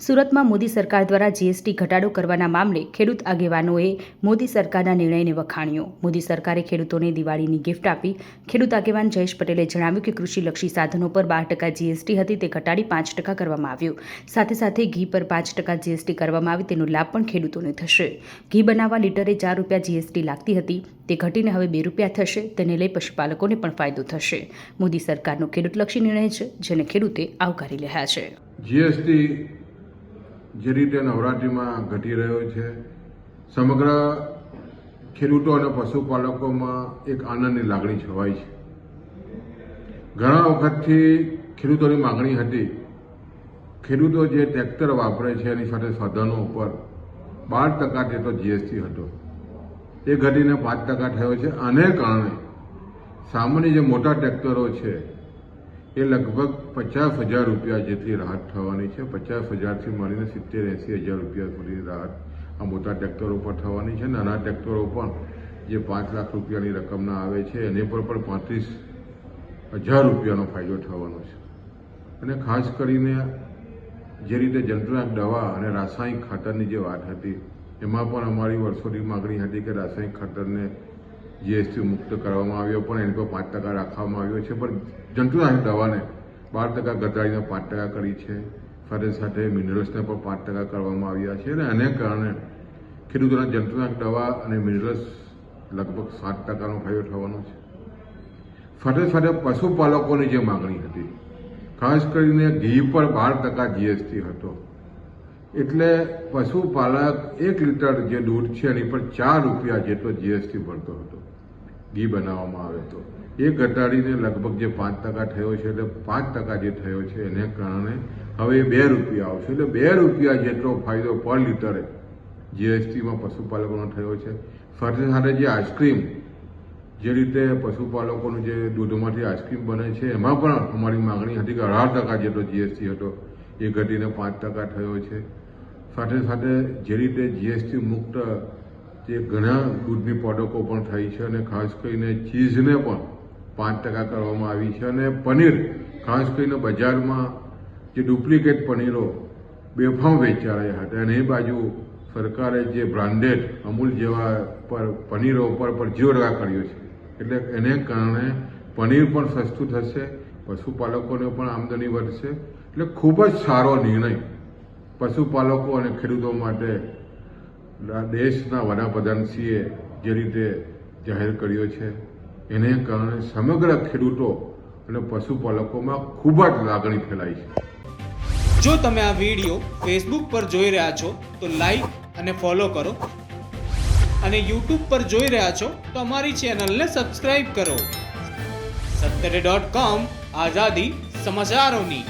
સુરતમાં મોદી સરકાર દ્વારા જીએસટી ઘટાડો કરવાના મામલે ખેડૂત આગેવાનોએ મોદી સરકારના નિર્ણયને વખાણ્યો. મોદી સરકારે ખેડૂતોને દિવાળીની ગિફ્ટ આપી. ખેડૂત આગેવાન જયેશ પટેલે જણાવ્યું કે કૃષિલક્ષી સાધનો પર 12% જીએસટી હતી તે ઘટાડી 5% કરવામાં આવ્યું. સાથે સાથે ઘી પર 5% જીએસટી કરવામાં આવી તેનો લાભ પણ ખેડૂતોને થશે. ઘી બનાવવા લીટરે 4 રૂપિયા જીએસટી લાગતી હતી તે ઘટીને હવે 2 રૂપિયા થશે. તેને લઈ પશુપાલકોને પણ ફાયદો થશે. મોદી સરકારનો ખેડૂતલક્ષી નિર્ણય છે જેને ખેડૂતે આવકારી રહ્યા છે. જીએસટી જે રીતે નવરાત્રિમાં ઘટી રહ્યો છે, સમગ્ર ખેડૂતો અને પશુપાલકોમાં એક આનંદની લાગણી છવાઈ છે. ઘણા વખતથી ખેડૂતોની માગણી હતી, ખેડૂતો જે ટ્રેક્ટર વાપરે છે એની સાથે સાધનો ઉપર 12% જેટલો જીએસટી હતો, એ ઘટીને 5% થયો છે. આને કારણે સામાન્ય જે મોટા ટ્રેક્ટરો છે એ લગભગ 50,000 રૂપિયા જેટલી રાહત થવાની છે. 50,000થી મળીને 70-80,000 રૂપિયા સુધીની રાહત આ મોટા ટ્રેક્ટરો પર થવાની છે. નાના ટ્રેક્ટરો પણ જે 5 લાખ રૂપિયાની રકમના આવે છે એને પર પણ 35,000 રૂપિયાનો ફાયદો થવાનો છે. અને ખાસ કરીને જે રીતે જંતુનાશક દવા અને રાસાયણિક ખાતરની જે વાત હતી એમાં પણ અમારી વર્ષોથી માગણી હતી કે રાસાયણિક ખાતરને જીએસટી મુક્ત કરવામાં આવ્યો, પણ એની પર 5% રાખવામાં આવ્યો છે. પણ જંતુનાશક દવાને 12% ઘટાડીને 5% કરી છે. સાથે સાથે મિનરલ્સને પણ 5% કરવામાં આવ્યા છે. અને આને કારણે ખેડૂતોના જંતુનાશક દવા અને મિનરલ્સ લગભગ 7%નો ફાયદો થવાનો છે. સાથે સાથે પશુપાલકોની જે માગણી હતી, ખાસ કરીને ઘી પર 12% જીએસટી હતો, એટલે પશુપાલક 1 લીટર જે દૂધ છે એની પર 4 રૂપિયા જેટલો જીએસટી ભરતો હતો ઘી બનાવવામાં આવે તો. એ ઘટાડીને લગભગ જે 5% થયો છે, એટલે 5% જે થયો છે એને કારણે હવે 2 રૂપિયા આવશે. એટલે 2 રૂપિયા જેટલો ફાયદો પર લીટરે જીએસટીમાં પશુપાલકોનો થયો છે. સાથે સાથે જે આઈસ્ક્રીમ, જે રીતે પશુપાલકોનું જે દૂધમાંથી આઈસ્ક્રીમ બને છે એમાં પણ અમારી માગણી હતી કે 18% જેટલો જીએસટી હતો, એ ઘટીને 5% થયો છે. સાથે સાથે જે રીતે જીએસટી મુક્ત જે ઘણા દૂધની પ્રોડક્ટો પણ થઈ છે અને ખાસ કરીને ચીઝને પણ 5% કરવામાં આવી છે. અને પનીર, ખાસ કરીને બજારમાં જે ડુપ્લિકેટ પનીરો બેફામ વેચાઈ રહ્યા હતા અને એ બાજુ સરકારે જે બ્રાન્ડેડ અમૂલ જેવા પર પનીરો ઉપર 0% કર્યો છે. એટલે એને કારણે પનીર પણ સસ્તું થશે, પશુપાલકોને પણ આમદની વધશે. એટલે ખૂબ જ સારો નિર્ણય પશુપાલકો અને ખેડૂતો માટે દેશના વડાપ્રધાનશ્રીએ જે રીતે જાહેર કર્યો છે એને કારણે સમગ્ર ખેડૂતો અને પશુપાલકોમાં ખૂબ જ લાગણી ફેલાઈ છે. જો તમે આ વિડીયો ફેસબુક પર જોઈ રહ્યા છો તો લાઈક અને ફોલો કરો, અને યુટ્યુબ પર જોઈ રહ્યા છો તો અમારી ચેનલને સબસ્ક્રાઇબ કરો. સત્તરે.com આઝાદી સમાચારોની.